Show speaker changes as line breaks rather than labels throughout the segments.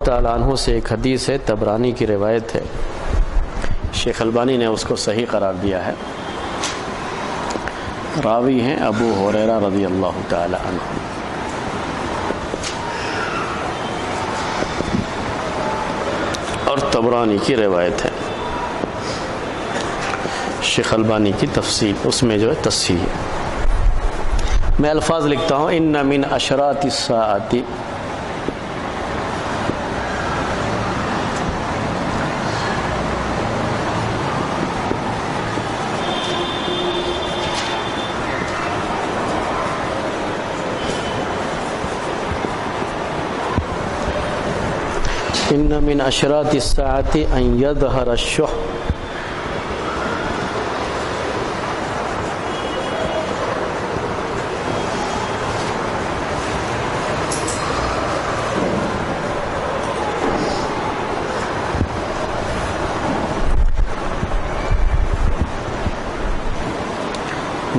تعالیٰ عنہ سے ایک حدیث ہے، طبرانی کی روایت ہے، شیخ البانی نے اس کو صحیح قرار دیا ہے۔ راوی ہیں ابو ہریرہ رضی اللہ تعالی عنہ۔ اور طبرانی کی روایت ہے، شیخ البانی کی تفصیل اس میں جو ہے تصحیح ہے۔ میں الفاظ لکھتا ہوں، ان من اشراط الساعۃ ان من اشراط الساعۃ ان یظہر الشح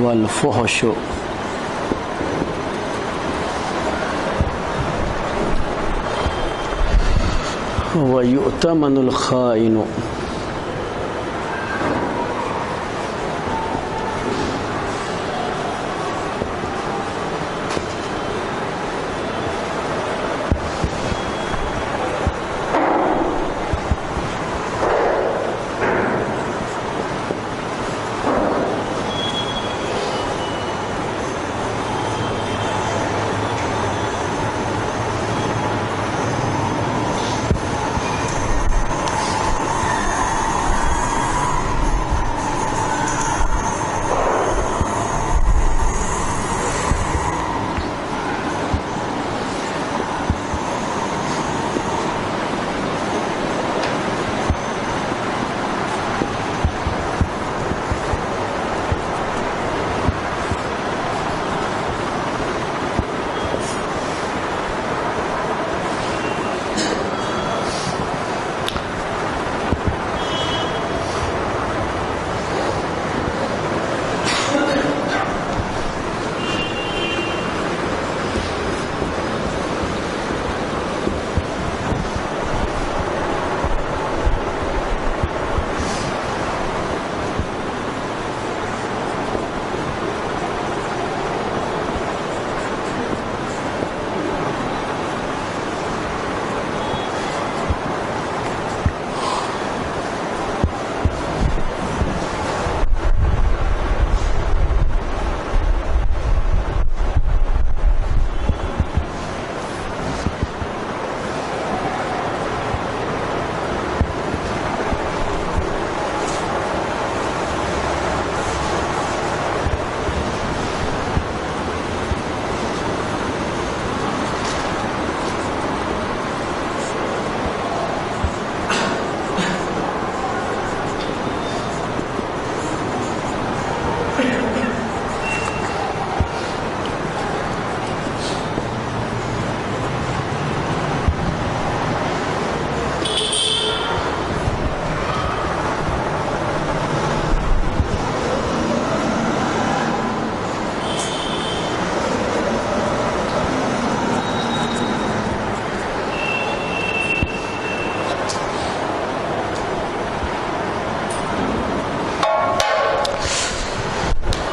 والفحش ويؤتمن الخائن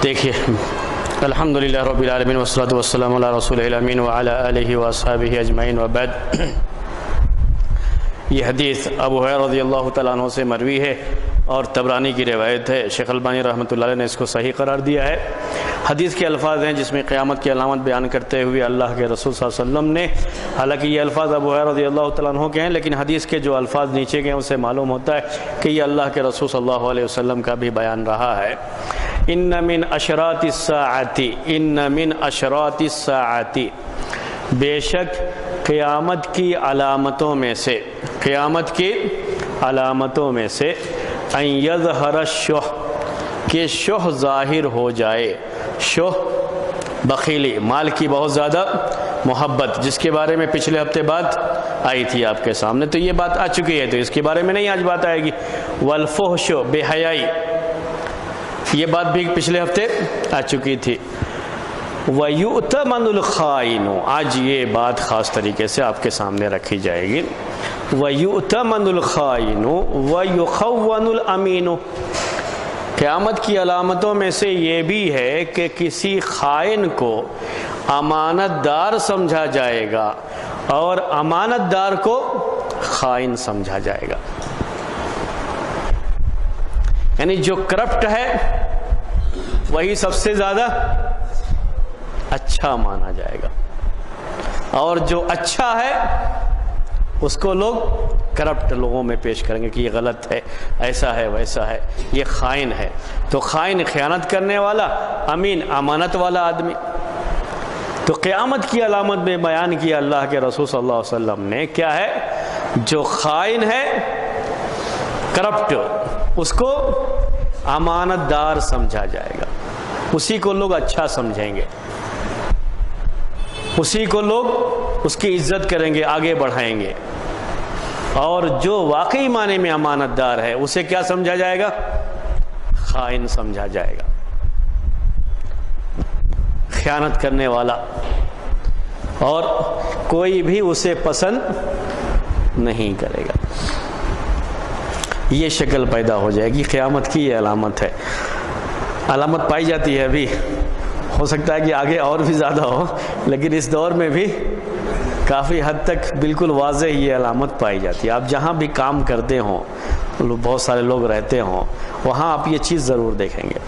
دیکھیے، الحمدللہ رب العالمین والصلاۃ والسلام علی رسول الامین وعلی آلہ واصحابہ اجمعین وبعد۔ یہ حدیث ابو ہریرہ رضی اللہ تعالیٰ عنہ سے مروی ہے اور طبرانی کی روایت ہے۔ شیخ البانی رحمۃ اللہ علیہ نے اس کو صحیح قرار دیا ہے۔ حدیث کے الفاظ ہیں جس میں قیامت کی علامت بیان کرتے ہوئے اللہ کے رسول صلی اللہ علیہ وسلم نے، حالانکہ یہ الفاظ ابو ہریرہ رضی اللہ تعالیٰ عنہ کے ہیں، لیکن حدیث کے جو الفاظ نیچے کے ہیں اس سے معلوم ہوتا ہے کہ یہ اللہ کے رسول صلی اللہ علیہ وسلم کا بھی بیان رہا ہے۔ ان من اشراط الساعۃ، ان من اشراط الساعۃ، بے شک قیامت کی علامتوں میں سے، قیامت کی علامتوں میں سے، ان یظہر الشح، کہ شح ظاہر ہو جائے۔ شح بخیلی، مال کی بہت زیادہ محبت، جس کے بارے میں پچھلے ہفتے بات آئی تھی آپ کے سامنے، تو یہ بات آ چکی ہے، تو اس کے بارے میں نہیں آج بات آئے گی۔ والفحش، بے حیائی، یہ بات بھی پچھلے ہفتے آ چکی تھی۔ وَيُؤْتَمَنُ الْخَائِنُ، آج یہ بات خاص طریقے سے آپ کے سامنے رکھی جائے گی۔ وَيُؤْتَمَنُ الْخَائِنُ وَيُخَوَّنُ الْأَمِينُ۔ قیامت کی علامتوں میں سے یہ بھی ہے کہ کسی خائن کو امانت دار سمجھا جائے گا اور امانت دار کو خائن سمجھا جائے گا۔ یعنی جو کرپٹ ہے وہی سب سے زیادہ اچھا مانا جائے گا، اور جو اچھا ہے اس کو لوگ کرپٹ لوگوں میں پیش کریں گے کہ یہ غلط ہے، ایسا ہے ویسا ہے، یہ خائن ہے۔ تو خائن خیانت کرنے والا، امین امانت والا آدمی۔ تو قیامت کی علامت میں بیان کیا اللہ کے رسول صلی اللہ علیہ وسلم نے، کیا ہے؟ جو خائن ہے، کرپٹ، اس کو امانت دار سمجھا جائے گا، اسی کو لوگ اچھا سمجھیں گے، اسی کو لوگ اس کی عزت کریں گے، آگے بڑھائیں گے۔ اور جو واقعی معنی میں امانت دار ہے اسے کیا سمجھا جائے گا؟ خائن سمجھا جائے گا، خیانت کرنے والا، اور کوئی بھی اسے پسند نہیں کرے گا۔ یہ شکل پیدا ہو جائے گی، قیامت کی یہ علامت ہے، علامت پائی جاتی ہے ابھی، ہو سکتا ہے کہ آگے اور بھی زیادہ ہو، لیکن اس دور میں بھی کافی حد تک بالکل واضح یہ علامت پائی جاتی ہے۔ آپ جہاں بھی کام کرتے ہوں، بہت سارے لوگ رہتے ہوں، وہاں آپ یہ چیز ضرور دیکھیں گے۔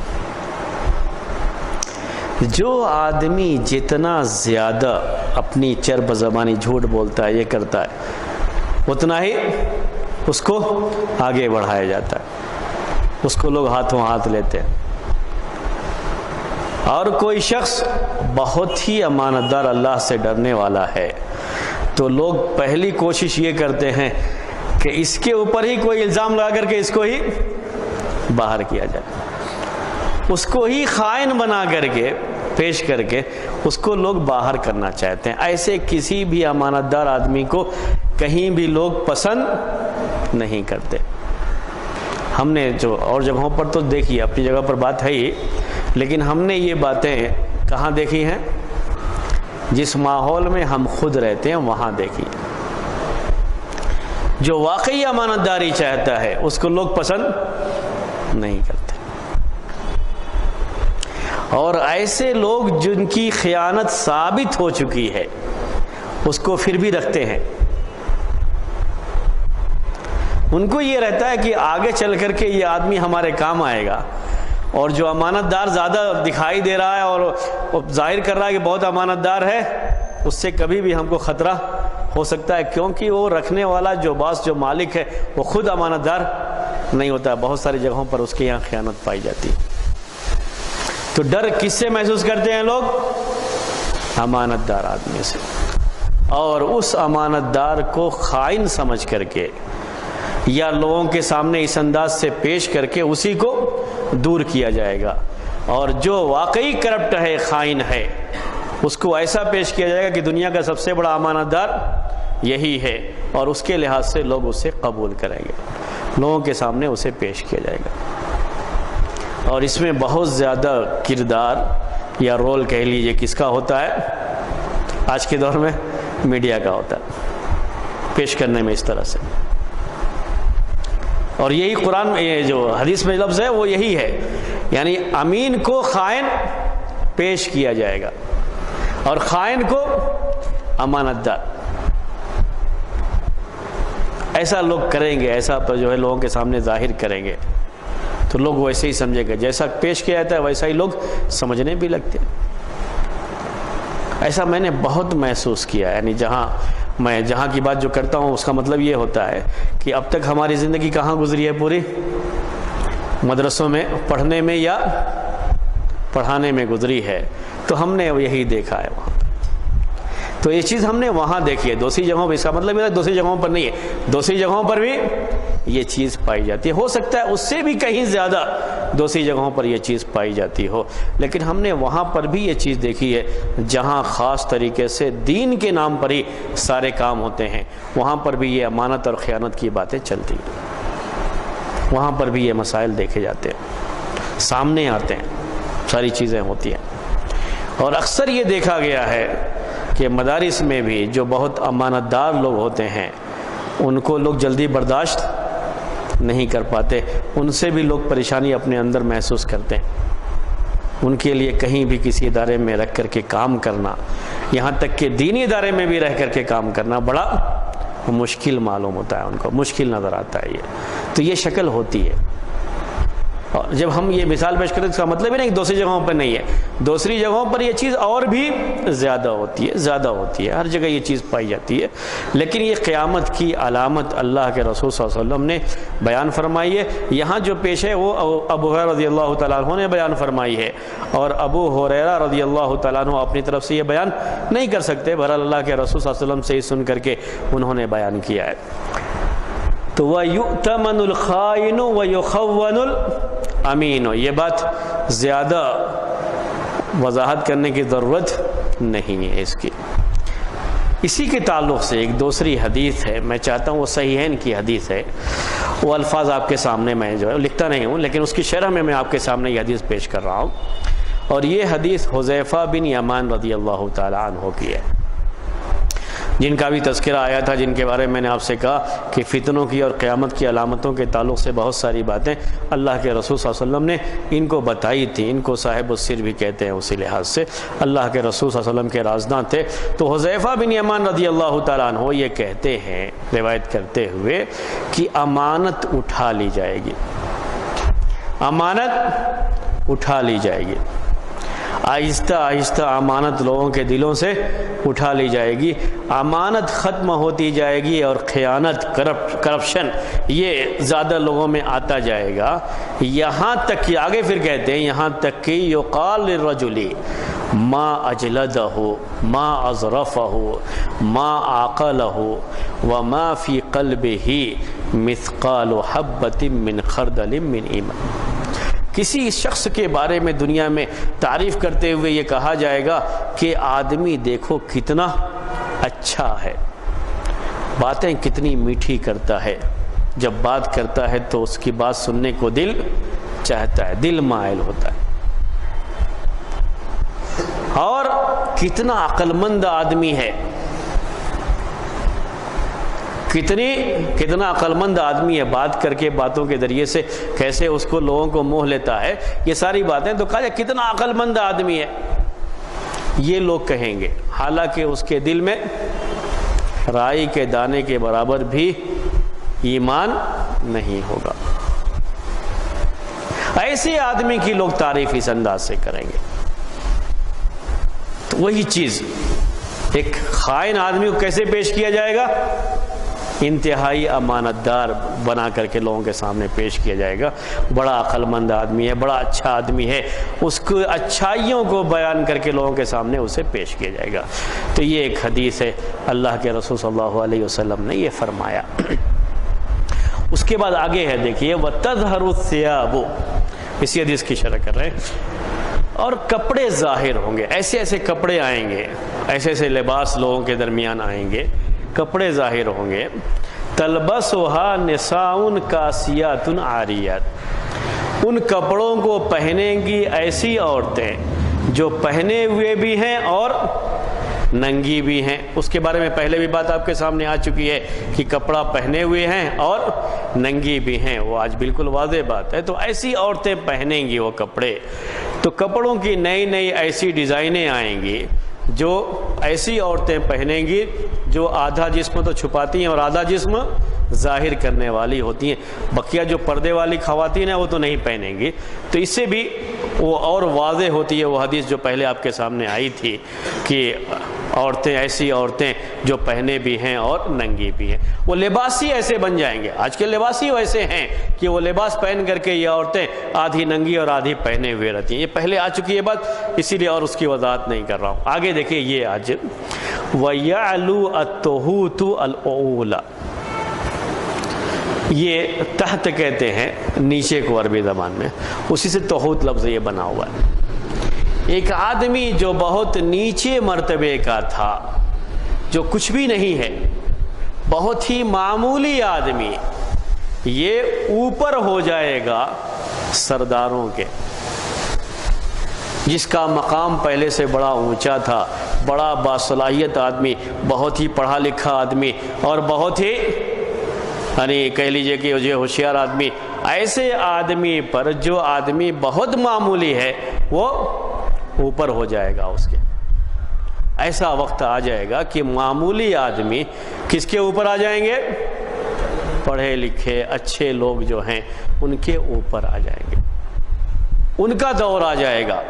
جو آدمی جتنا زیادہ اپنی چرب زبانی جھوٹ بولتا ہے، یہ کرتا ہے، اتنا ہی اس کو آگے بڑھایا جاتا ہے، اس کو لوگ ہاتھوں ہاتھ لیتے ہیں۔ اور کوئی شخص بہت ہی امانت دار، اللہ سے ڈرنے والا ہے، تو لوگ پہلی کوشش یہ کرتے ہیں کہ اس کے اوپر ہی کوئی الزام لگا کر کے اس کو ہی باہر کیا جائے، اس کو ہی خائن بنا کر کے پیش کر کے اس کو لوگ باہر کرنا چاہتے ہیں۔ ایسے کسی بھی امانت دار آدمی کو کہیں بھی لوگ پسند نہیں کرتے۔ ہم نے جو اور جگہوں پر تو دیکھی، اپنی جگہ پر بات ہے ہی، لیکن ہم نے یہ باتیں کہاں دیکھی ہیں؟ جس ماحول میں ہم خود رہتے ہیں وہاں دیکھی۔ جو واقعی امانت داری چاہتا ہے اس کو لوگ پسند نہیں کرتے، اور ایسے لوگ جن کی خیانت ثابت ہو چکی ہے اس کو پھر بھی رکھتے ہیں۔ ان کو یہ رہتا ہے کہ آگے چل کر کے یہ آدمی ہمارے کام آئے گا، اور جو امانت دار زیادہ دکھائی دے رہا ہے اور ظاہر کر رہا ہے کہ بہت امانت دار ہے، اس سے کبھی بھی ہم کو خطرہ ہو سکتا ہے، کیونکہ وہ رکھنے والا جو باس، جو مالک ہے، وہ خود امانت دار نہیں ہوتا ہے۔ بہت ساری جگہوں پر اس کے یہاں خیانت پائی جاتی ہے۔ تو ڈر کس سے محسوس کرتے ہیں لوگ؟ امانت دار آدمی سے، اور اس امانت دار کو خائن سمجھ کر کے یا لوگوں کے سامنے اس انداز سے پیش کر کے اسی کو دور کیا جائے گا، اور جو واقعی کرپٹ ہے، خائن ہے، اس کو ایسا پیش کیا جائے گا کہ دنیا کا سب سے بڑا امانت دار یہی ہے، اور اس کے لحاظ سے لوگ اسے قبول کریں گے، لوگوں کے سامنے اسے پیش کیا جائے گا۔ اور اس میں بہت زیادہ کردار یا رول کہہ لیجئے کس کا ہوتا ہے؟ آج کے دور میں میڈیا کا ہوتا ہے، پیش کرنے میں اس طرح سے۔ اور یہی قرآن میں، یہ جو حدیث میں لفظ ہے وہ یہی ہے، یعنی امین کو خائن پیش کیا جائے گا اور خائن کو امانت دار۔ ایسا لوگ کریں گے، ایسا جو ہے لوگوں کے سامنے ظاہر کریں گے، تو لوگ ویسے ہی سمجھے گا، جیسا پیش کیا جاتا ہے ویسا ہی لوگ سمجھنے بھی لگتے ہیں۔ ایسا میں نے بہت محسوس کیا، یعنی جہاں کی بات جو کرتا ہوں اس کا مطلب یہ ہوتا ہے کہ اب تک ہماری زندگی کہاں گزری ہے؟ پوری مدرسوں میں پڑھنے میں یا پڑھانے میں گزری ہے، تو ہم نے یہی دیکھا ہے وہاں۔ تو یہ چیز ہم نے وہاں دیکھی ہے، دوسری جگہوں پہ، اس کا مطلب یہ ہے دوسری جگہوں پر نہیں ہے، دوسری جگہوں پر بھی یہ چیز پائی جاتی ہے، ہو سکتا ہے اس سے بھی کہیں زیادہ دوسری جگہوں پر یہ چیز پائی جاتی ہو، لیکن ہم نے وہاں پر بھی یہ چیز دیکھی ہے جہاں خاص طریقے سے دین کے نام پر ہی سارے کام ہوتے ہیں، وہاں پر بھی یہ امانت اور خیانت کی باتیں چلتی ہیں، وہاں پر بھی یہ مسائل دیکھے جاتے ہیں، سامنے آتے ہیں، ساری چیزیں ہوتی ہیں۔ اور اکثر یہ دیکھا گیا ہے کہ مدارس میں بھی جو بہت امانت دار لوگ ہوتے ہیں ان کو لوگ جلدی برداشت نہیں کر پاتے، ان سے بھی لوگ پریشانی اپنے اندر محسوس کرتے ہیں۔ ان کے لیے کہیں بھی کسی ادارے میں رکھ کر کے کام کرنا، یہاں تک کہ دینی ادارے میں بھی رہ کر کے کام کرنا بڑا مشکل معلوم ہوتا ہے، ان کو مشکل نظر آتا ہے یہ۔ تو یہ شکل ہوتی ہے۔ اور جب ہم یہ مثال پیش کرتے ہیں اس کا مطلب ہی نہیں کہ دوسری جگہوں پر نہیں ہے، دوسری جگہوں پر یہ چیز اور بھی زیادہ ہوتی ہے، ہر جگہ یہ چیز پائی جاتی ہے۔ لیکن یہ قیامت کی علامت اللہ کے رسول صلی اللہ علیہ وسلم نے بیان فرمائی ہے۔ یہاں جو پیش ہے وہ ابو ہریرہ رضی اللہ تعالیٰ عنہ نے بیان فرمائی ہے، اور ابو ہریرہ رضی اللہ تعالیٰ عنہ اپنی طرف سے یہ بیان نہیں کر سکتے، بہرحال اللہ کے رسول صلی اللہ علیہ وسلم سے ہی سن کر کے انہوں نے بیان کیا ہے۔ تو وَيُؤْتَمَنُ الْخَائِنُ وَيُخَوَّنُ الْأَمِينُ، یہ بات زیادہ وضاحت کرنے کی ضرورت نہیں ہے اس کی۔ اسی کے تعلق سے ایک دوسری حدیث ہے، میں چاہتا ہوں وہ صحیحین کی حدیث ہے، وہ الفاظ آپ کے سامنے میں جو ہے لکھتا نہیں ہوں، لیکن اس کی شرح میں آپ کے سامنے یہ حدیث پیش کر رہا ہوں، اور یہ حدیث حذیفہ بن یمان رضی اللہ تعالیٰ عنہ کی ہے، جن کا بھی تذکرہ آیا تھا، جن کے بارے میں نے آپ سے کہا کہ فتنوں کی اور قیامت کی علامتوں کے تعلق سے بہت ساری باتیں اللہ کے رسول صلی اللہ علیہ وسلم نے ان کو بتائی تھی، ان کو صاحب السر بھی کہتے ہیں، اسی لحاظ سے اللہ کے رسول صلی اللہ علیہ وسلم کے رازداں تھے۔ تو حذیفہ بن یمان رضی اللہ تعالیٰ عنہ یہ کہتے ہیں روایت کرتے ہوئے کہ امانت اٹھا لی جائے گی، امانت اٹھا لی جائے گی، آہستہ آہستہ امانت لوگوں کے دلوں سے اٹھا لی جائے گی، امانت ختم ہوتی جائے گی، اور خیانت، کرپشن یہ زیادہ لوگوں میں آتا جائے گا، یہاں تک کہ آگے پھر کہتے ہیں یہاں تک کہ یقال للرجل ما اجلدہ ما اظرفہ ما عقلہ وما فی قلبہ مثقال حبۃ من خردل من ایمان۔ کسی شخص کے بارے میں دنیا میں تعریف کرتے ہوئے یہ کہا جائے گا کہ آدمی دیکھو کتنا اچھا ہے، باتیں کتنی میٹھی کرتا ہے، جب بات کرتا ہے تو اس کی بات سننے کو دل چاہتا ہے، دل مائل ہوتا ہے، اور کتنا عقل مند آدمی ہے، کتنا عقل مند آدمی ہے، بات کر کے باتوں کے ذریعے سے کیسے اس کو لوگوں کو موہ لیتا ہے، یہ ساری باتیں تو کہا جائے کتنا عقل مند آدمی ہے، یہ لوگ کہیں گے، حالانکہ اس کے دل میں رائی کے دانے کے برابر بھی ایمان نہیں ہوگا۔ ایسے آدمی کی لوگ تعریف اس انداز سے کریں گے۔ تو وہی چیز ایک خائن آدمی کو کیسے پیش کیا جائے گا؟ انتہائی امانت دار بنا کر کے لوگوں کے سامنے پیش کیا جائے گا، بڑا عقل مند آدمی ہے، بڑا اچھا آدمی ہے، اس کو اچھائیوں کو بیان کر کے لوگوں کے سامنے اسے پیش کیا جائے گا۔ تو یہ ایک حدیث ہے، اللہ کے رسول صلی اللہ علیہ وسلم نے یہ فرمایا۔ اس کے بعد آگے ہے دیکھیے وَتَظْهَرُ الثِّيَابُ، اسی حدیث کی شرح کر رہے ہیں، اور کپڑے ظاہر ہوں گے، ایسے ایسے کپڑے آئیں گے، ایسے ایسے لباس لوگوں کے درمیان آئیں گے، کپڑے ظاہر ہوں گے، تلبسها نساء کاسیات عاریات، ان کپڑوں کو پہنیں گی ایسی عورتیں جو پہنے ہوئے بھی ہیں اور ننگی بھی ہیں۔ اس کے بارے میں پہلے بھی بات آپ کے سامنے آ چکی ہے کہ کپڑا پہنے ہوئے ہیں اور ننگی بھی ہیں، وہ آج بالکل واضح بات ہے۔ تو ایسی عورتیں پہنیں گی وہ کپڑے، تو کپڑوں کی نئی نئی ایسی ڈیزائنیں آئیں گی جو ایسی عورتیں پہنیں گی جو آدھا جسم تو چھپاتی ہیں اور آدھا جسم ظاہر کرنے والی ہوتی ہیں۔ بقیہ جو پردے والی خواتین ہیں وہ تو نہیں پہنیں گی، تو اس سے بھی وہ اور واضح ہوتی ہے وہ حدیث جو پہلے آپ کے سامنے آئی تھی کہ عورتیں، ایسی عورتیں جو پہنے بھی ہیں اور ننگی بھی ہیں، وہ لباسی ایسے بن جائیں گے۔ آج کے لباسی ویسے ہیں کہ وہ لباس پہن کر کے یہ عورتیں آدھی ننگی اور آدھی پہنے ہوئے رہتی ہیں، یہ پہلے آ چکی ہے بات، اسی لیے اور اس کی وضاحت نہیں کر رہا ہوں۔ آگے دیکھیں یہ آج وَيَعْلُو التُّهُوتُ الْأُولَى، یہ تحت کہتے ہیں نیچے کو عربی زبان میں، اسی سے توحوت لفظ یہ بنا ہوا ہے۔ ایک آدمی جو بہت نیچے مرتبے کا تھا، جو کچھ بھی نہیں ہے، بہت ہی معمولی آدمی، یہ اوپر ہو جائے گا سرداروں کے، جس کا مقام پہلے سے بڑا اونچا تھا، بڑا باصلاحیت آدمی، بہت ہی پڑھا لکھا آدمی اور بہت ہی یعنی کہہ لیجئے کہ یہ ہوشیار آدمی، ایسے آدمی پر جو آدمی بہت معمولی ہے وہ اوپر ہو جائے گا اس کے۔ ایسا وقت آ جائے گا کہ معمولی آدمی کس کے اوپر آ جائیں گے؟ پڑھے لکھے اچھے لوگ جو ہیں ان کے اوپر آ جائیں گے، ان کا دور آ جائے گا۔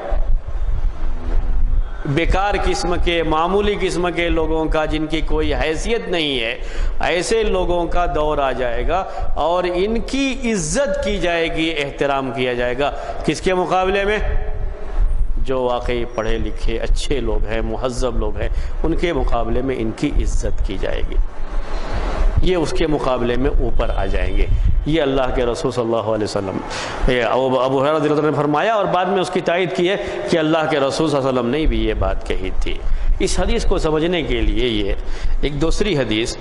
بیکار قسم کے، معمولی قسم کے لوگوں کا، جن کی کوئی حیثیت نہیں ہے، ایسے لوگوں کا دور آ جائے گا اور ان کی عزت کی جائے گی، احترام کیا جائے گا۔ کس کے مقابلے میں؟ جو واقعی پڑھے لکھے اچھے لوگ ہیں، مہذب لوگ ہیں، ان کے مقابلے میں ان کی عزت کی جائے گی، یہ اس کے مقابلے میں اوپر آ جائیں گے۔ یہ اللہ کے رسول صلی اللہ علیہ وسلم ابو ہریرہ رضی اللہ عنہ نے فرمایا، اور بعد میں اس کی تائید کی ہے کہ اللہ کے رسول صلی اللہ علیہ وسلم نے بھی یہ بات کہی تھی۔ اس حدیث کو سمجھنے کے لیے یہ ایک دوسری حدیث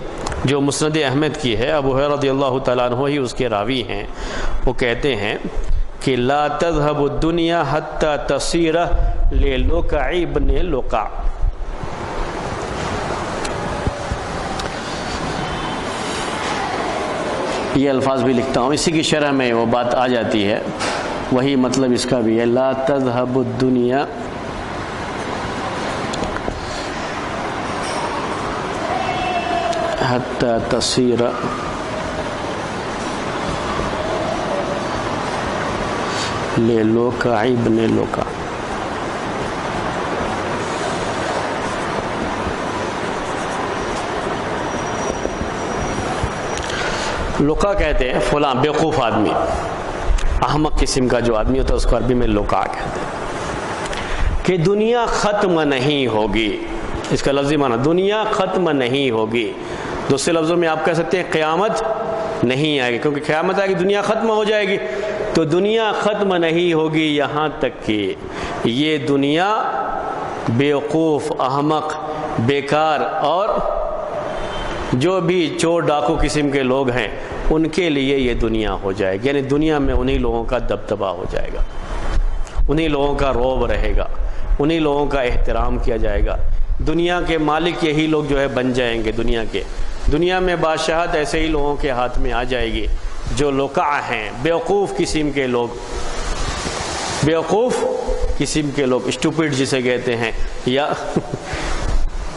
جو مسند احمد کی ہے، ابو ہریرہ رضی اللہ تعالیٰ عنہ ہی اس کے راوی ہیں، وہ کہتے ہیں کہ لا تذهب الدنيا حتى تصير للقع ابن لقع۔ یہ الفاظ بھی لکھتا ہوں، اسی کی شرح میں وہ بات آ جاتی ہے، وہی مطلب اس کا بھی ہے، لا تذهب الدنيا حتى تصير للقع ابن لقع۔ لقع کہتے ہیں فلاں بیوقوف آدمی، احمق قسم کا جو آدمی ہوتا ہے اس کو عربی میں لقع کہتے ہیں۔ کہ دنیا ختم نہیں ہوگی، اس کا لفظی معنی دنیا ختم نہیں ہوگی۔ دوسرے لفظوں میں آپ کہہ سکتے ہیں قیامت نہیں آئے گی، کیونکہ قیامت آئے گی دنیا ختم ہو جائے گی، تو دنیا ختم نہیں ہوگی یہاں تک کہ یہ دنیا بیوقوف، احمق، بیکار اور جو بھی چور ڈاکو قسم کے لوگ ہیں ان کے لیے یہ دنیا ہو جائے گی، یعنی دنیا میں انہی لوگوں کا دبدبہ ہو جائے گا، انہی لوگوں کا رعب رہے گا، انہی لوگوں کا احترام کیا جائے گا۔ دنیا کے مالک یہی لوگ جو ہے بن جائیں گے، دنیا میں بادشاہت ایسے ہی لوگوں کے ہاتھ میں آ جائے گی جو لقع ہیں، بیوقوف قسم کے لوگ، بیوقوف قسم کے لوگ، اسٹوپڈ جسے کہتے ہیں، یا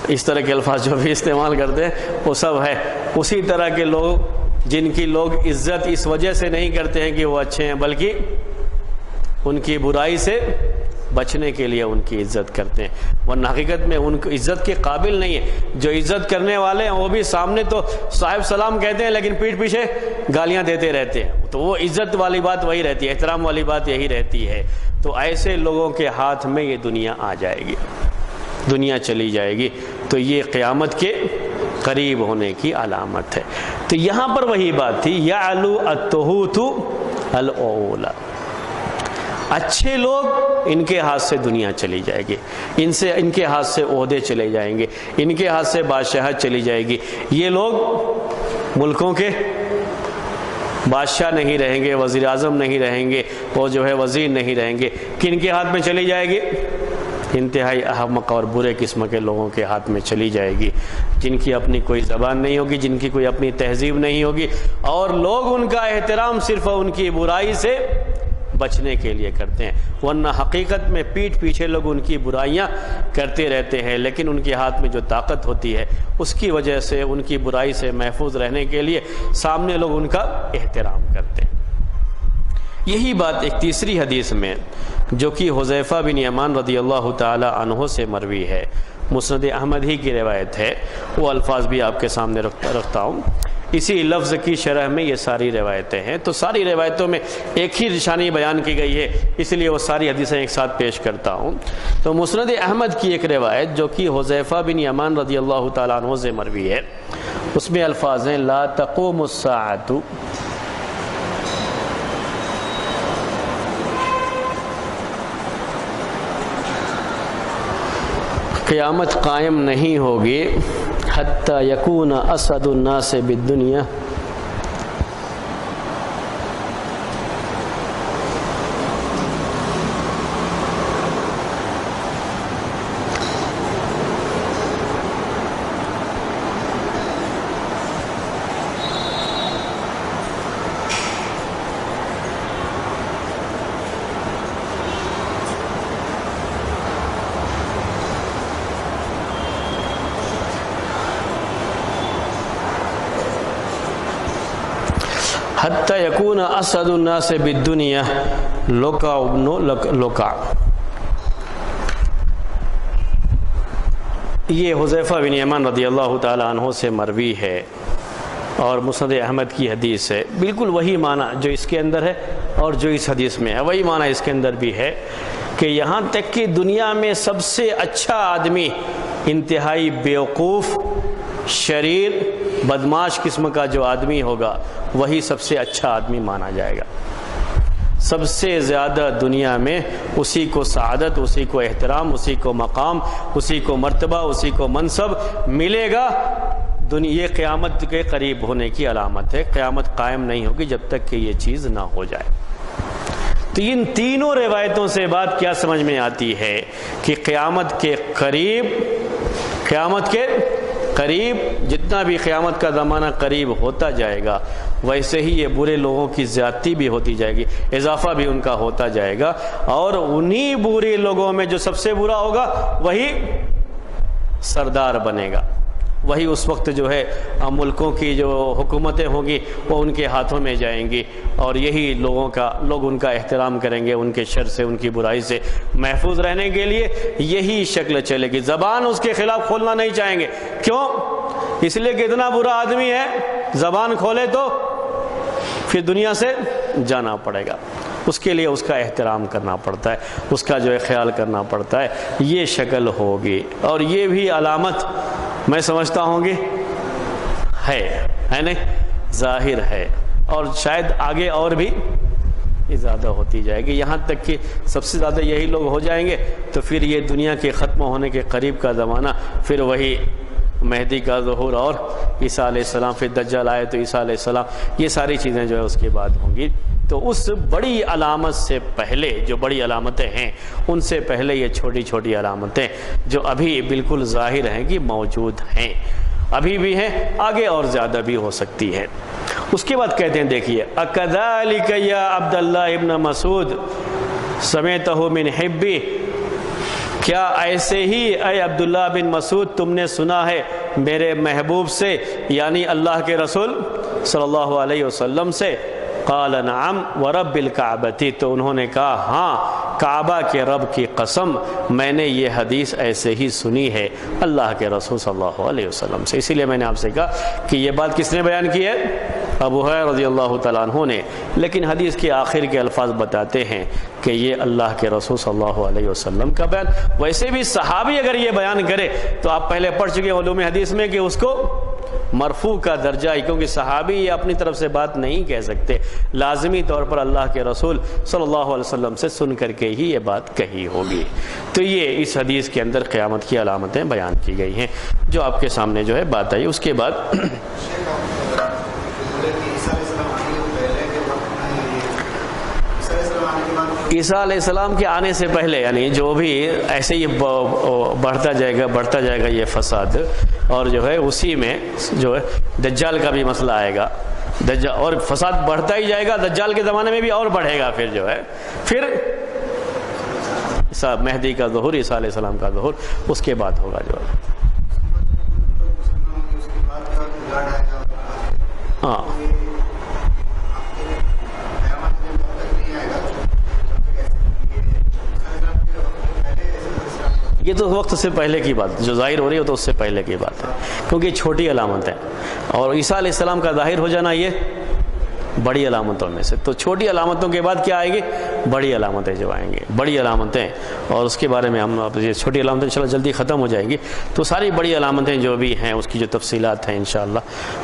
اس طرح کے الفاظ جو بھی استعمال کرتے ہیں وہ سب ہے اسی طرح کے لوگ، جن کی لوگ عزت اس وجہ سے نہیں کرتے ہیں کہ وہ اچھے ہیں، بلکہ ان کی برائی سے بچنے کے لیے ان کی عزت کرتے ہیں، ورنہ حقیقت میں ان کو عزت کے قابل نہیں ہے۔ جو عزت کرنے والے ہیں وہ بھی سامنے تو صاحب سلام کہتے ہیں لیکن پیٹھ پیچھے گالیاں دیتے رہتے ہیں، تو وہ عزت والی بات وہی رہتی ہے، احترام والی بات یہی رہتی ہے۔ تو ایسے لوگوں کے ہاتھ میں یہ دنیا آ جائے گی، دنیا چلی جائے گی، تو یہ قیامت کے قریب ہونے کی علامت ہے۔ تو یہاں پر وہی بات تھی، یعلو الطہوت العولا، اچھے لوگ ان کے ہاتھ سے دنیا چلی جائے گی، ان کے ہاتھ سے عہدے چلے جائیں گے، ان کے ہاتھ سے بادشاہت چلی جائے گی، یہ لوگ ملکوں کے بادشاہ نہیں رہیں گے، وزیر اعظم نہیں رہیں گے، وہ جو ہے وزیر نہیں رہیں گے، کن کے ہاتھ میں چلی جائے گی؟ انتہائی احمق اور برے قسم کے لوگوں کے ہاتھ میں چلی جائے گی، جن کی اپنی کوئی زبان نہیں ہوگی، جن کی کوئی اپنی تہذیب نہیں ہوگی، اور لوگ ان کا احترام صرف ان کی برائی سے بچنے کے لیے کرتے ہیں، ورنہ حقیقت میں پیٹھ پیچھے لوگ ان کی برائیاں کرتے رہتے ہیں، لیکن ان کے ہاتھ میں جو طاقت ہوتی ہے اس کی وجہ سے ان کی برائی سے محفوظ رہنے کے لیے سامنے لوگ ان کا احترام کرتے ہیں۔ یہی بات ایک تیسری حدیث میں جو کہ حذیفہ بن یمان رضی اللہ تعالی عنہ سے مروی ہے، مسند احمد ہی کی روایت ہے، وہ الفاظ بھی آپ کے سامنے رکھتا ہوں۔ اسی لفظ کی شرح میں یہ ساری روایتیں ہیں، تو ساری روایتوں میں ایک ہی نشانی بیان کی گئی ہے، اس لیے وہ ساری حدیثیں ایک ساتھ پیش کرتا ہوں۔ تو مسند احمد کی ایک روایت جو کہ حذیفہ بن یمان رضی اللہ تعالیٰ عنہ سے مروی ہے، اس میں الفاظ ہیں لا تقوم الساعۃ، قیامت قائم نہیں ہوگی، حتی یکون اسعد الناس بالدنیا، حتی یکون اسعد الناس بالدنیا لوکا ابن لوکا. یہ حذیفہ بن یمان رضی اللہ تعالی عنہ سے مروی ہے اور مسند احمد کی حدیث ہے. بالکل وہی معنی جو اس کے اندر ہے اور جو اس حدیث میں ہے وہی معنی اس کے اندر بھی ہے کہ یہاں تک کہ دنیا میں سب سے اچھا آدمی انتہائی بیوقوف، شریر، بدمعاش قسم کا جو آدمی ہوگا وہی سب سے اچھا آدمی مانا جائے گا. سب سے زیادہ دنیا میں اسی کو سعادت، اسی کو احترام، اسی کو مقام، اسی کو مرتبہ، اسی کو منصب ملے گا. یہ قیامت کے قریب ہونے کی علامت ہے. قیامت قائم نہیں ہوگی جب تک کہ یہ چیز نہ ہو جائے. تو ان تینوں روایتوں سے بات کیا سمجھ میں آتی ہے کہ قیامت کے قریب جتنا بھی قیامت کا زمانہ قریب ہوتا جائے گا ویسے ہی یہ برے لوگوں کی زیادتی بھی ہوتی جائے گی، اضافہ بھی ان کا ہوتا جائے گا. اور انہی برے لوگوں میں جو سب سے برا ہوگا وہی سردار بنے گا. وہی اس وقت جو ہے ملکوں کی جو حکومتیں ہوں گی وہ ان کے ہاتھوں میں جائیں گی اور یہی لوگ ان کا احترام کریں گے. ان کے شر سے، ان کی برائی سے محفوظ رہنے کے لیے یہی شکل چلے گی. زبان اس کے خلاف کھولنا نہیں چاہیں گے. کیوں؟ اس لیے کہ اتنا برا آدمی ہے، زبان کھولے تو پھر دنیا سے جانا پڑے گا. اس کے لیے اس کا احترام کرنا پڑتا ہے، اس کا جو ہے خیال کرنا پڑتا ہے. یہ شکل ہوگی اور یہ بھی علامت میں سمجھتا ہوں گی ہے نہیں، ظاہر ہے. اور شاید آگے اور بھی زیادہ ہوتی جائے گی یہاں تک کہ سب سے زیادہ یہی لوگ ہو جائیں گے. تو پھر یہ دنیا کے ختم ہونے کے قریب کا زمانہ، پھر وہی مہدی کا ظہور اور عیسیٰ علیہ السلام، پھر دجال آئے تو عیسیٰ علیہ السلام، یہ ساری چیزیں جو ہے اس کے بعد ہوں گی. تو اس بڑی علامت سے پہلے جو بڑی علامتیں ہیں ان سے پہلے یہ چھوٹی چھوٹی علامتیں جو ابھی بالکل ظاہر ہیں کہ موجود ہیں، ابھی بھی ہیں، آگے اور زیادہ بھی ہو سکتی ہے. اس کے بعد کہتے ہیں دیکھیے اکذالک یا عبداللہ ابن مسعود سمعتہ من حبی، کیا ایسے ہی اے عبداللہ بن مسعود تم نے سنا ہے میرے محبوب سے، یعنی اللہ کے رسول صلی اللہ علیہ وسلم سے؟ قال نعم ورب الکعبۃ، تو انہوں نے کہا ہاں کعبہ کے رب کی قسم میں نے یہ حدیث ایسے ہی سنی ہے اللہ کے رسول صلی اللہ علیہ وسلم سے. اسی لیے میں نے آپ سے کہا کہ یہ بات کس نے بیان کی ہے؟ ابو ہریرہ رضی اللہ تعالیٰ عنہ نے. لیکن حدیث کے آخر کے الفاظ بتاتے ہیں کہ یہ اللہ کے رسول صلی اللہ علیہ وسلم کا بیان. ویسے بھی صحابی اگر یہ بیان کرے تو آپ پہلے پڑھ چکے علوم حدیث میں کہ اس کو مرفوع کا درجہ ہے، کیونکہ صحابی یہ اپنی طرف سے بات نہیں کہہ سکتے، لازمی طور پر اللہ کے رسول صلی اللہ علیہ وسلم سے سن کر کے ہی یہ بات کہی ہوگی. تو یہ اس حدیث کے اندر قیامت کی علامتیں بیان کی گئی ہیں جو آپ کے سامنے جو ہے بات آئی. اس کے بعد عیسیٰ علیہ السلام کے آنے سے پہلے، یعنی جو بھی ایسے ہی بڑھتا جائے گا یہ فساد، اور جو ہے اسی میں جو ہے دجال کا بھی مسئلہ آئے گا. اور فساد بڑھتا ہی جائے گا، دجال کے زمانے میں بھی اور بڑھے گا. پھر جو ہے پھر مہدی کا ظہور، عیسیٰ علیہ السلام کا ظہور اس کے بعد ہوگا جو ہے. ہاں یہ تو وقت سے پہلے کی بات جو ظاہر ہو رہی ہے تو اس سے پہلے کی بات ہے، کیونکہ چھوٹی علامت ہے. اور عیسیٰ علیہ السلام کا ظاہر ہو جانا یہ بڑی علامتوں میں سے. تو چھوٹی علامتوں کے بعد کیا آئے گی؟ بڑی علامتیں جو آئیں گی، بڑی علامتیں. اور اس کے بارے میں ہم یہ چھوٹی علامتیں انشاءاللہ جلدی ختم ہو جائیں گی. تو ساری بڑی علامتیں جو بھی ہیں اس کی جو تفصیلات ہیں انشاءاللہ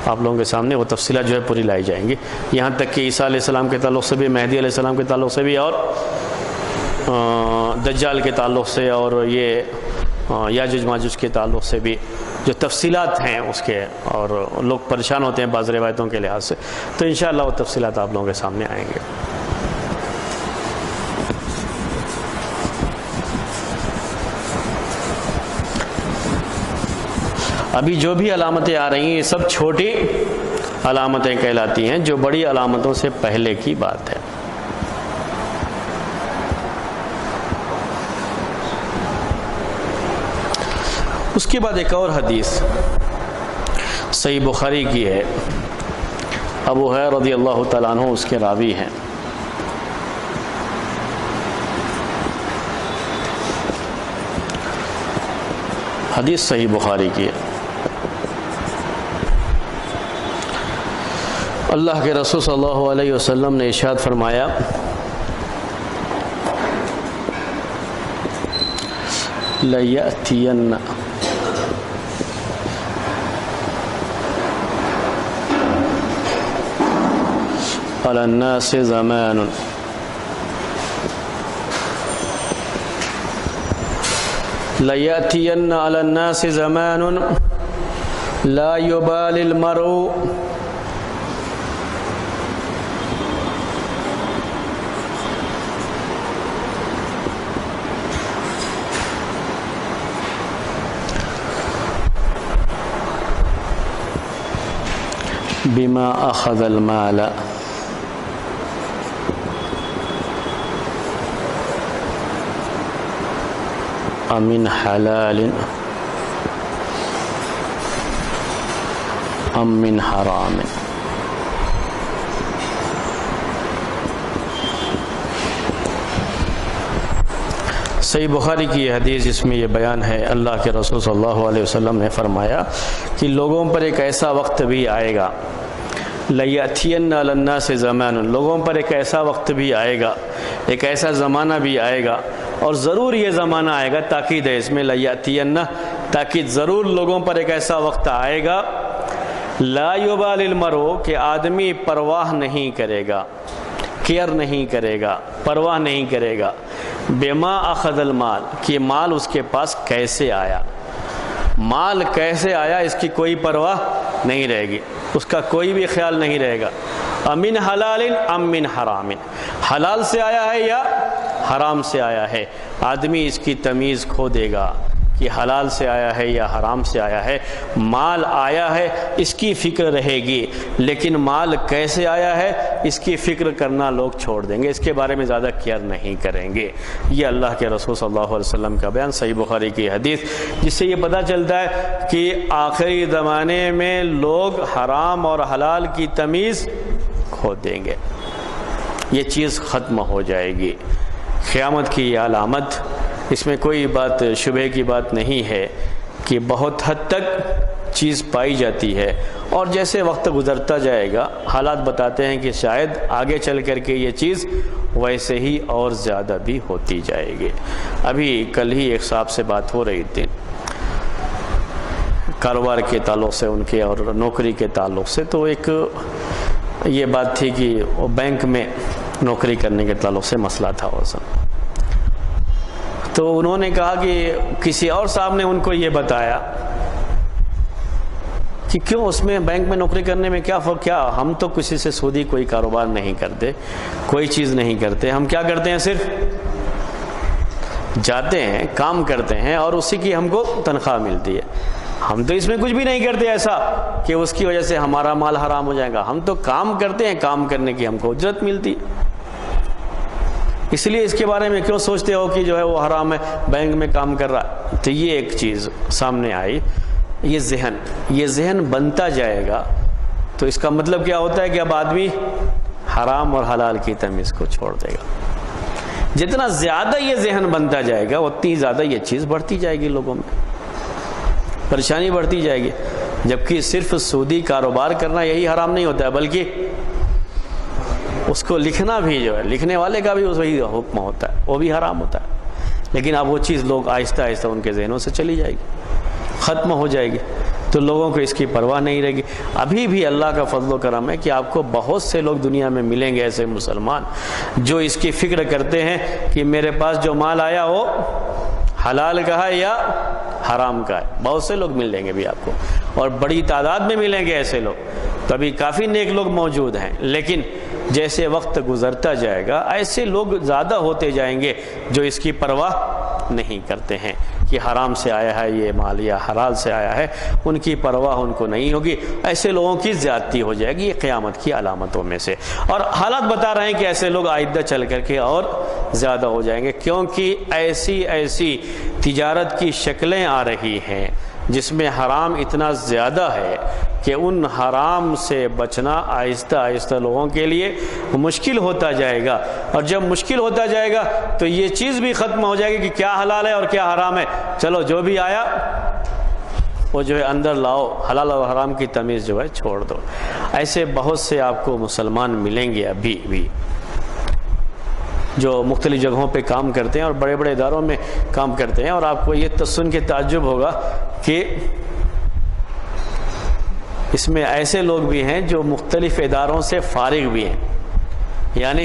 آپ لوگوں کے سامنے وہ تفصیلات جو ہے پوری لائی جائیں گی. یہاں تک کہ عیسیٰ علیہ السلام کے تعلق سے بھی، مہدی علیہ السلام کے تعلق سے بھی، اور دجال کے تعلق سے، اور یہ یاجوج ماجوج کے تعلق سے بھی جو تفصیلات ہیں اس کے، اور لوگ پریشان ہوتے ہیں بعض روایتوں کے لحاظ سے. تو انشاءاللہ وہ تفصیلات آپ لوگوں کے سامنے آئیں گے. ابھی جو بھی علامتیں آ رہی ہیں یہ سب چھوٹی علامتیں کہلاتی ہیں جو بڑی علامتوں سے پہلے کی بات ہے. اس کے بعد ایک اور حدیث صحیح بخاری کی ہے ابو ہریرہ رضی اللہ تعالیٰ عنہ اس کے راوی ہیں۔ حدیث صحیح بخاری کی ہے۔ اللہ کے رسول صلی اللہ علیہ وسلم نے ارشاد فرمایا لَيَأْتِيَنَّ عَلَى النَّاسِ زَمَانٌ لَيَأْتِيَنَّ عَلَى النَّاسِ زَمَانٌ لَا يُبَالِ الْمَرْءُ بما أخذ المال أمن حلال أم من حرام۔ صحیح بخاری کی یہ حدیث جس میں یہ بیان ہے، اللہ کے رسول صلی اللہ علیہ وسلم نے فرمایا کہ لوگوں پر ایک ایسا وقت بھی آئے گا، لَيَأْتِيَنَّ عَلَى النَّاسِ زَمَانٌ، لوگوں پر ایک ایسا وقت بھی آئے گا، ایک ایسا زمانہ بھی آئے گا، اور ضرور یہ زمانہ آئے گا، تاکید ہے اس میں لَيَأْتِيَنَّ، تاکید ضرور لوگوں پر ایک ایسا وقت آئے گا لَا يُبَالِ الْمَرْءُ کہ آدمی پرواہ نہیں کرے گا، کیئر نہیں کرے گا، پرواہ نہیں کرے گا، بما اخذ المال کہ مال اس کے پاس کیسے آیا، مال کیسے آیا اس کی کوئی پرواہ نہیں رہے گی، اس کا کوئی بھی خیال نہیں رہے گا، امن حلال ام من حرام، حلال سے آیا ہے یا حرام سے آیا ہے، آدمی اس کی تمیز کھو دے گا کہ حلال سے آیا ہے یا حرام سے آیا ہے، مال آیا ہے اس کی فکر رہے گی، لیکن مال کیسے آیا ہے اس کی فکر کرنا لوگ چھوڑ دیں گے، اس کے بارے میں زیادہ کیئر نہیں کریں گے۔ یہ اللہ کے رسول صلی اللہ علیہ وسلم کا بیان، صحیح بخاری کی حدیث، جس سے یہ پتہ چلتا ہے کہ آخری زمانے میں لوگ حرام اور حلال کی تمیز کھو دیں گے، یہ چیز ختم ہو جائے گی، قیامت کی یہ علامت، اس میں کوئی بات شبہ کی بات نہیں ہے کہ بہت حد تک چیز پائی جاتی ہے، اور جیسے وقت گزرتا جائے گا حالات بتاتے ہیں کہ شاید آگے چل کر کے یہ چیز ویسے ہی اور زیادہ بھی ہوتی جائے گی۔ ابھی کل ہی ایک صاحب سے بات ہو رہی تھی کاروبار کے تعلق سے، ان کے اور نوکری کے تعلق سے، تو ایک یہ بات تھی کہ وہ بینک میں نوکری کرنے کے تعلق سے مسئلہ تھا وہ سب، تو انہوں نے کہا کہ کسی اور صاحب نے ان کو یہ بتایا کہ کیوں اس میں بینک میں نوکری کرنے میں کیا فرق، کیا ہم تو کسی سے سودی کوئی کاروبار نہیں کرتے، کوئی چیز نہیں کرتے، ہم کیا کرتے ہیں، صرف جاتے ہیں کام کرتے ہیں اور اسی کی ہم کو تنخواہ ملتی ہے، ہم تو اس میں کچھ بھی نہیں کرتے ایسا کہ اس کی وجہ سے ہمارا مال حرام ہو جائے گا، ہم تو کام کرتے ہیں، کام کرنے کی ہم کو اجرت ملتی ہے، اس لیے اس کے بارے میں کیوں سوچتے ہو کہ جو ہے وہ حرام ہے، بینک میں کام کر رہا ہے۔ تو یہ ایک چیز سامنے آئی، یہ ذہن بنتا جائے گا، تو اس کا مطلب کیا ہوتا ہے کہ اب آدمی حرام اور حلال کی تمیز کو چھوڑ دے گا، جتنا زیادہ یہ ذہن بنتا جائے گا اتنی زیادہ یہ چیز بڑھتی جائے گی، لوگوں میں پریشانی بڑھتی جائے گی، جبکہ صرف سودی کاروبار کرنا یہی حرام نہیں ہوتا ہے، بلکہ اس کو لکھنا بھی جو ہے، لکھنے والے کا بھی وہی حکم ہوتا ہے، وہ بھی حرام ہوتا ہے، لیکن اب وہ چیز لوگ آہستہ آہستہ ان کے ذہنوں سے چلی جائے گی، ختم ہو جائے گی، تو لوگوں کو اس کی پرواہ نہیں رہے گی۔ ابھی بھی اللہ کا فضل و کرم ہے کہ آپ کو بہت سے لوگ دنیا میں ملیں گے ایسے مسلمان جو اس کی فکر کرتے ہیں کہ میرے پاس جو مال آیا وہ حلال کا ہے یا حرام کا ہے، بہت سے لوگ ملیں گے بھی آپ کو، اور بڑی تعداد میں ملیں گے ایسے لوگ، تو ابھی کافی نیک لوگ موجود ہیں، لیکن جیسے وقت گزرتا جائے گا ایسے لوگ زیادہ ہوتے جائیں گے جو اس کی پرواہ نہیں کرتے ہیں کہ حرام سے آیا ہے یہ مال یا حلال سے آیا ہے، ان کی پرواہ ان کو نہیں ہوگی، ایسے لوگوں کی زیادتی ہو جائے گی، یہ قیامت کی علامتوں میں سے، اور حالات بتا رہے ہیں کہ ایسے لوگ آئندہ چل کر کے اور زیادہ ہو جائیں گے، کیونکہ ایسی تجارت کی شکلیں آ رہی ہیں جس میں حرام اتنا زیادہ ہے کہ ان حرام سے بچنا آہستہ آہستہ لوگوں کے لیے مشکل ہوتا جائے گا، اور جب مشکل ہوتا جائے گا تو یہ چیز بھی ختم ہو جائے گی کہ کیا حلال ہے اور کیا حرام ہے، چلو جو بھی آیا وہ جو ہے اندر لاؤ، حلال اور حرام کی تمیز جو ہے چھوڑ دو۔ ایسے بہت سے آپ کو مسلمان ملیں گے ابھی بھی جو مختلف جگہوں پہ کام کرتے ہیں اور بڑے بڑے اداروں میں کام کرتے ہیں، اور آپ کو یہ سن کے تعجب ہوگا کہ اس میں ایسے لوگ بھی ہیں جو مختلف اداروں سے فارغ بھی ہیں، یعنی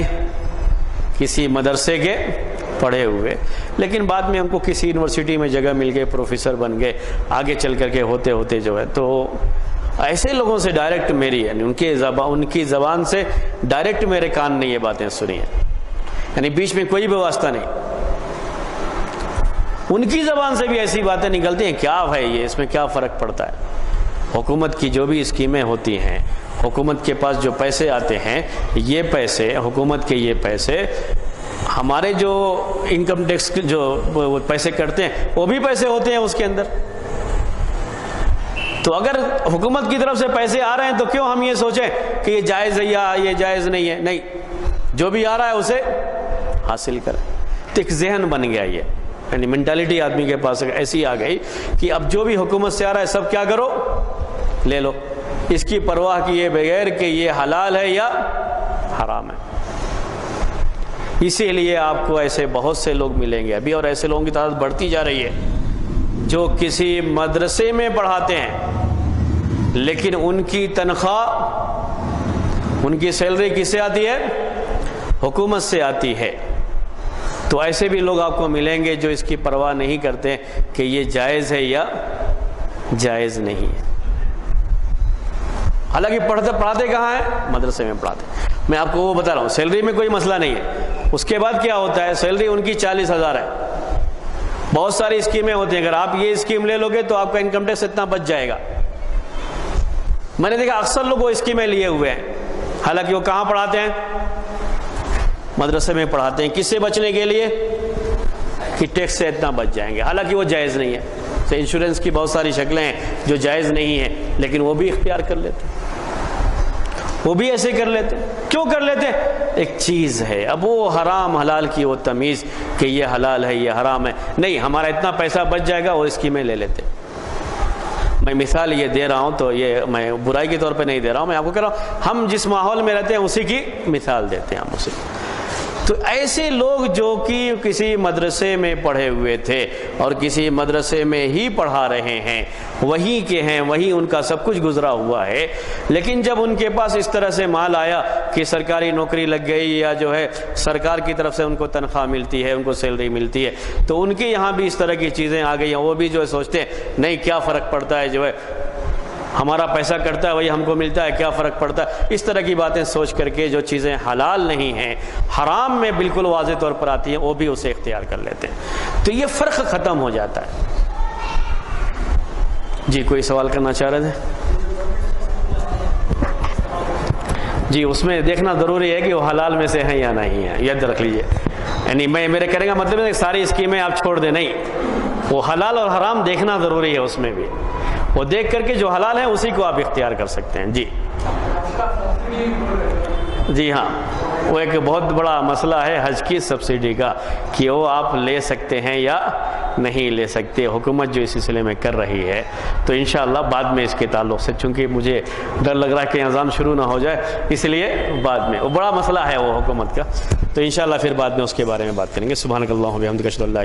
کسی مدرسے کے پڑھے ہوئے، لیکن بعد میں ان کو کسی یونیورسٹی میں جگہ مل گئے، پروفیسر بن گئے، آگے چل کر کے ہوتے ہوتے جو ہے، تو ایسے لوگوں سے ڈائریکٹ میری یعنی ان کی زبان سے ڈائریکٹ میرے کان نے یہ باتیں سنی ہیں، یعنی بیچ میں کوئی بھی واسطہ نہیں، ان کی زبان سے بھی ایسی باتیں نکلتی ہیں، کیا ہے یہ، اس میں کیا فرق پڑتا ہے؟ حکومت کی جو بھی اسکیمیں ہوتی ہیں، حکومت کے پاس جو پیسے آتے ہیں، یہ پیسے حکومت کے یہ پیسے ہمارے جو انکم ٹیکس جو پیسے کٹتے ہیں وہ بھی پیسے ہوتے ہیں اس کے اندر، تو اگر حکومت کی طرف سے پیسے آ رہے ہیں تو کیوں ہم یہ سوچیں کہ یہ جائز ہے یا یہ جائز نہیں ہے؟ نہیں، جو بھی آ رہا ہے اسے حاصل کریں۔ تو ایک ذہن بن گیا، یہ یعنی مینٹالٹی آدمی کے پاس ایسی آ گئی کہ اب جو بھی حکومت سے آ رہا ہے سب کیا کرو، لے لو، اس کی پرواہ کیے بغیر کہ یہ حلال ہے یا حرام ہے۔ اسی لیے آپ کو ایسے بہت سے لوگ ملیں گے ابھی، اور ایسے لوگوں کی تعداد بڑھتی جا رہی ہے جو کسی مدرسے میں پڑھاتے ہیں، لیکن ان کی تنخواہ، ان کی سیلری کس سے آتی ہے؟ حکومت سے آتی ہے۔ تو ایسے بھی لوگ آپ کو ملیں گے جو اس کی پرواہ نہیں کرتے کہ یہ جائز ہے یا جائز نہیں ہے، حالانکہ پڑھاتے کہاں ہیں؟ مدرسے میں پڑھاتے۔ میں آپ کو وہ بتا رہا ہوں، سیلری میں کوئی مسئلہ نہیں ہے، اس کے بعد کیا ہوتا ہے؟ سیلری ان کی 40,000 ہے، بہت ساری اسکیمیں ہوتی ہیں، اگر آپ یہ اسکیم لے لو گے تو آپ کا انکم ٹیکس اتنا بچ جائے گا۔ میں نے دیکھا اکثر لوگ وہ اسکیمیں لیے ہوئے ہیں، حالانکہ وہ کہاں پڑھاتے ہیں؟ مدرسے میں پڑھاتے ہیں، کس سے بچنے کے لیے؟ کہ ٹیکس سے اتنا بچ جائیں گے، حالانکہ وہ جائز نہیں ہے۔ تو انشورنس کی بہت ساری شکلیں ہیں جو جائز نہیں ہیں، لیکن وہ بھی اختیار کر لیتے ہیں، وہ بھی ایسے کر لیتے ہیں۔ کیوں کر لیتے ہیں؟ ایک چیز ہے، اب وہ حرام حلال کی وہ تمیز کہ یہ حلال ہے یہ حرام ہے نہیں، ہمارا اتنا پیسہ بچ جائے گا، وہ اسکیمیں لے لیتے ہیں۔ میں مثال یہ دے رہا ہوں تو یہ میں برائی کے طور پہ نہیں دے رہا ہوں، میں آپ کو کہہ رہا ہوں ہم جس ماحول میں رہتے ہیں اسی کی مثال دیتے ہیں ہم اسی۔ تو ایسے لوگ جو کہ کسی مدرسے میں پڑھے ہوئے تھے اور کسی مدرسے میں ہی پڑھا رہے ہیں، وہیں کے ہیں، وہیں ان کا سب کچھ گزرا ہوا ہے، لیکن جب ان کے پاس اس طرح سے مال آیا کہ سرکاری نوکری لگ گئی یا جو ہے سرکار کی طرف سے ان کو تنخواہ ملتی ہے، ان کو سیلری ملتی ہے، تو ان کے یہاں بھی اس طرح کی چیزیں آ گئی ہیں، وہ بھی جو ہے سوچتے ہیں نہیں کیا فرق پڑتا ہے، جو ہے ہمارا پیسہ کٹتا ہے وہی ہم کو ملتا ہے، کیا فرق پڑتا ہے، اس طرح کی باتیں سوچ کر کے جو چیزیں حلال نہیں ہیں، حرام میں بالکل واضح طور پر آتی ہیں، وہ بھی اسے اختیار کر لیتے ہیں۔ تو یہ فرق ختم ہو جاتا ہے۔ جی کوئی سوال کرنا چاہ رہے تھے؟ جی اس میں دیکھنا ضروری ہے کہ وہ حلال میں سے ہیں یا نہیں ہیں، یاد رکھ لیجئے، یعنی میرے کہنے کا مطلب ہے کہ ساری اسکیمیں آپ چھوڑ دیں، نہیں، وہ حلال اور حرام دیکھنا ضروری ہے، اس میں بھی وہ دیکھ کر کے جو حلال ہے اسی کو آپ اختیار کر سکتے ہیں۔ جی جی ہاں، وہ ایک بہت بڑا مسئلہ ہے حج کی سبسڈی کا کہ وہ آپ لے سکتے ہیں یا نہیں لے سکتے، حکومت جو اس سلسلے میں کر رہی ہے، تو انشاءاللہ بعد میں اس کے تعلق سے، چونکہ مجھے ڈر لگ رہا ہے کہ نظام شروع نہ ہو جائے، اس لیے بعد میں، وہ بڑا مسئلہ ہے وہ حکومت کا، تو انشاءاللہ پھر بعد میں اس کے بارے میں بات کریں گے۔ سبحانک اللہم و بحمدک اشہد ان لا